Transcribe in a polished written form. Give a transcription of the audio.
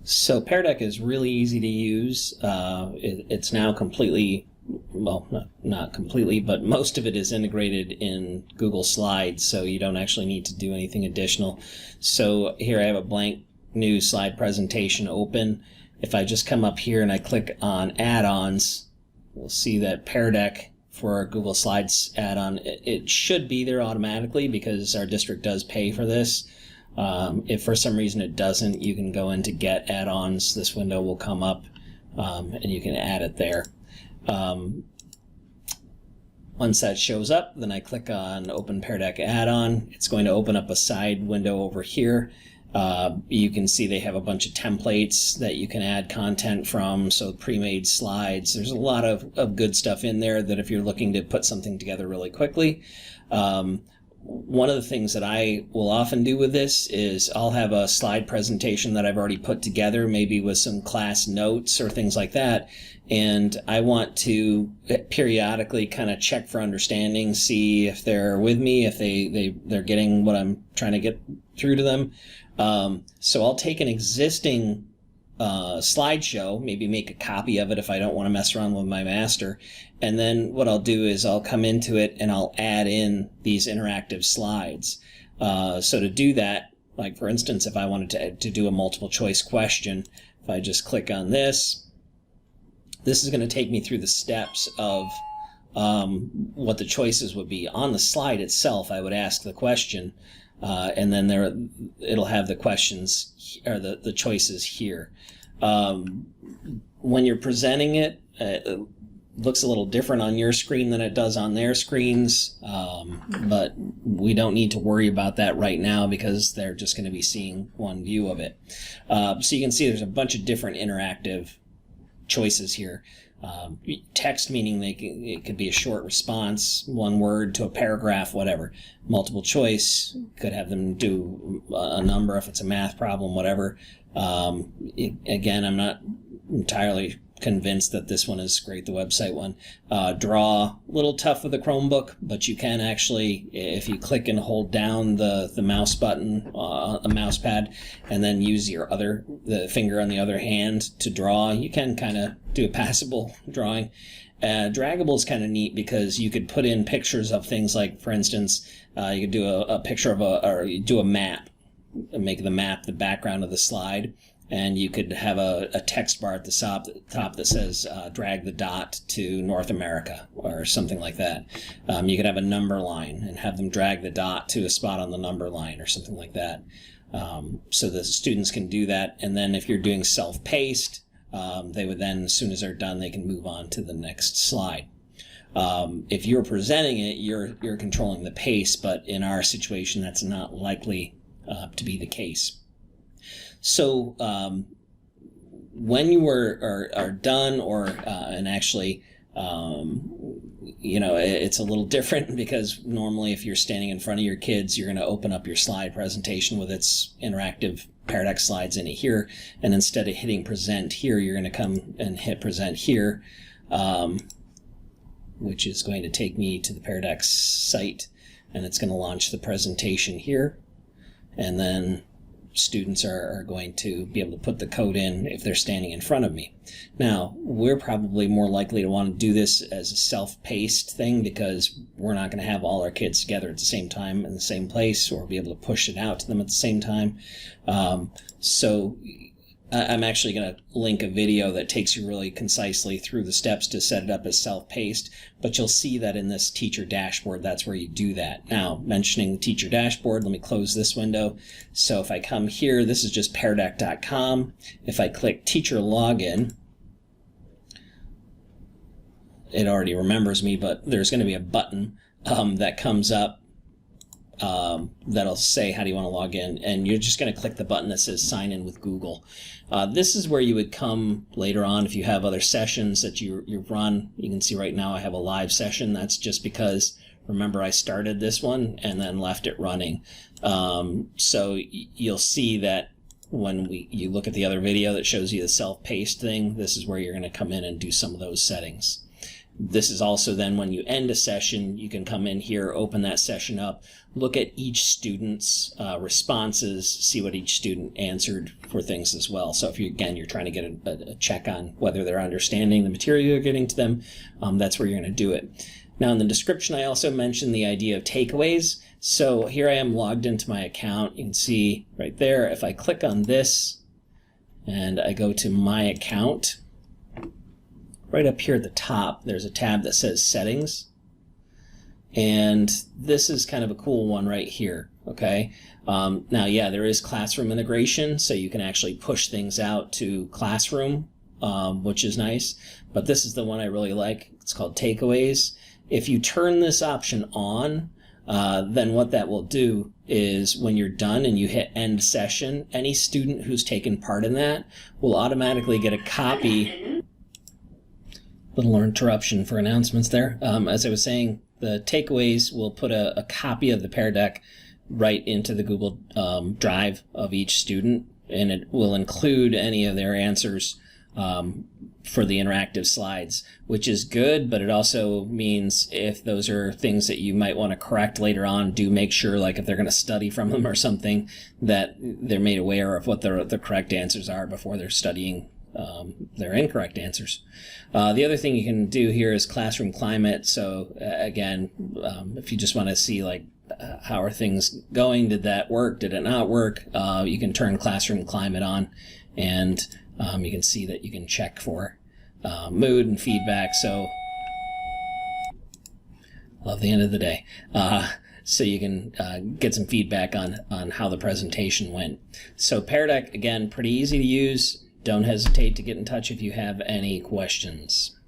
So Pear Deck is really easy to use. It's now completely, well, not completely, but most of it is integrated in Google Slides, so you don't actually need to do anything additional. So here I have a blank new slide presentation open. If I just come up here and I click on add-ons, we'll see that Pear Deck for our Google Slides add-on, it should be there automatically because our district does pay for this. If for some reason it doesn't, you can go into Get Add-ons. This window will come up and you can add it there. Once that shows up, then I click on Open Pear Deck Add-on. It's going to open up a side window over here. You can see they have a bunch of templates that you can add content from, so pre-made slides. There's a lot of good stuff in there that if you're looking to put something together really quickly. One of the things that I will often do with this is I'll have a slide presentation that I've already put together, maybe with some class notes or things like that, and I want to periodically kind of check for understanding, see if they're with me, if they're getting what I'm trying to get through to them. So I'll take an existing slideshow, maybe make a copy of it if I don't want to mess around with my master, and then what I'll do is I'll come into it and I'll add in these interactive slides. So to do that, like for instance, if I wanted to do a multiple choice question, if I just click on this is going to take me through the steps of what the choices would be. On the slide itself, I would ask the question, and then it'll have the questions or the choices here. When you're presenting it, it looks a little different on your screen than it does on their screens, but we don't need to worry about that right now because they're just going to be seeing one view of it. So you can see there's a bunch of different interactive choices here. Text, meaning it could be a short response, one word to a paragraph, whatever. Multiple choice, could have them do a number if it's a math problem, whatever. Again, I'm not entirely convinced that this one is great, the website one. Draw, a little tough with the Chromebook, but you can actually, if you click and hold down the mouse button, the mouse pad, and then use the finger on the other hand to draw, you can kind of do a passable drawing. Draggable is kind of neat because you could put in pictures of things like, for instance, you could do a picture of or you do a map, and make the map the background of the slide. And you could have a text bar at the top that says drag the dot to North America or something like that. You could have a number line and have them drag the dot to a spot on the number line or something like that. So the students can do that. And then if you're doing self-paced, they would then, as soon as they're done, they can move on to the next slide. If you're presenting it, you're controlling the pace, but in our situation, that's not likely to be the case. So when you are done, and actually, it's a little different because normally if you're standing in front of your kids, you're going to open up your slide presentation with its interactive Pear Deck slides in it here, and instead of hitting present here, you're going to come and hit present here, which is going to take me to the Pear Deck site, and it's going to launch the presentation here, and then students are going to be able to put the code in if they're standing in front of me. Now, we're probably more likely to want to do this as a self-paced thing because we're not going to have all our kids together at the same time in the same place or be able to push it out to them at the same time. So I'm actually going to link a video that takes you really concisely through the steps to set it up as self-paced, but you'll see that in this teacher dashboard, that's where you do that. Now, mentioning the teacher dashboard, let me close this window. So if I come here, this is just peardeck.com. If I click teacher login, it already remembers me, but there's going to be a button that comes up that'll say, how do you want to log in? And you're just going to click the button that says sign in with Google. This is where you would come later on if you have other sessions that you run. You can see right now I have a live session. That's just because, remember, I started this one and then left it running. So you'll see that when you look at the other video that shows you the self-paced thing, this is where you're going to come in and do some of those settings. This is also then when you end a session, you can come in here, open that session up, look at each student's responses, see what each student answered for things as well. So if you're trying to get a check on whether they're understanding the material you're getting to them, that's where you're going to do it. Now in the description, I also mentioned the idea of takeaways. So here I am logged into my account. You can see right there, if I click on this and I go to my account, right up here at the top, there's a tab that says Settings. And this is kind of a cool one right here, okay? Now, yeah, there is classroom integration, so you can actually push things out to Classroom, which is nice. But this is the one I really like. It's called Takeaways. If you turn this option on, then what that will do is when you're done and you hit End Session, any student who's taken part in that will automatically get a copy. Little interruption for announcements there. As I was saying, the takeaways will put a copy of the Pear Deck right into the Google Drive of each student, and it will include any of their answers for the interactive slides, which is good, but it also means if those are things that you might want to correct later on, do make sure, like if they're going to study from them or something, that they're made aware of what the correct answers are before they're studying their incorrect answers. The other thing you can do here is classroom climate. So again, if you just want to see like how are things going, did that work, did it not work, you can turn classroom climate on, and you can see that you can check for mood and feedback. So love the end of the day. So you can get some feedback on how the presentation went. So Pear Deck, again, pretty easy to use. Don't hesitate to get in touch if you have any questions.